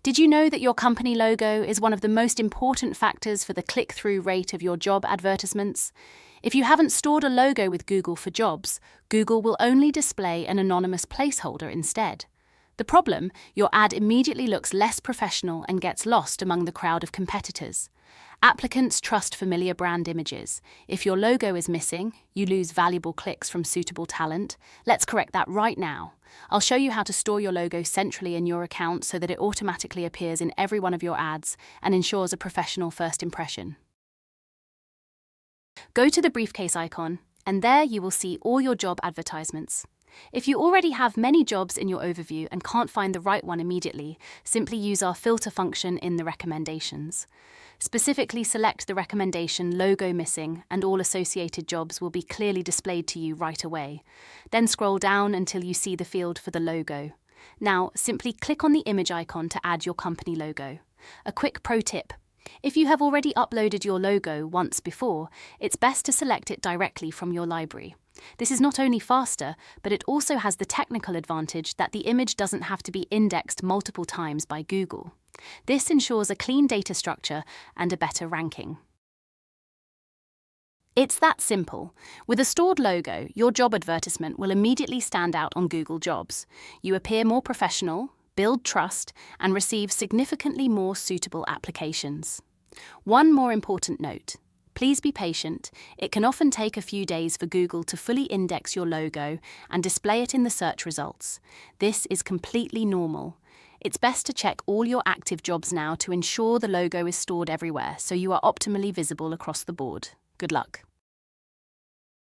Did you know that your company logo is one of the most important factors for the click-through rate of your job advertisements? If you haven't stored a logo with Google for Jobs, Google will only display an anonymous placeholder instead. The problem? Your ad immediately looks less professional and gets lost among the crowd of competitors. Applicants trust familiar brand images. If your logo is missing, you lose valuable clicks from suitable talent. Let's correct that right now. I'll show you how to store your logo centrally in your account so that it automatically appears in every one of your ads and ensures a professional first impression. Go to the briefcase icon, and there you will see all your job advertisements. If you already have many jobs in your overview and can't find the right one immediately, simply use our filter function in the recommendations. Specifically select the recommendation Logo Missing and all associated jobs will be clearly displayed to you right away. Then scroll down until you see the field for the logo. Now, simply click on the image icon to add your company logo. A quick pro tip. If you have already uploaded your logo once before, it's best to select it directly from your library. This is not only faster, but it also has the technical advantage that the image doesn't have to be indexed multiple times by Google. This ensures a clean data structure and a better ranking. It's that simple. With a stored logo, your job advertisement will immediately stand out on Google Jobs. You appear more professional, build trust, and receive significantly more suitable applications. One more important note. Please be patient. It can often take a few days for Google to fully index your logo and display it in the search results. This is completely normal. It's best to check all your active jobs now to ensure the logo is stored everywhere so you are optimally visible across the board. Good luck.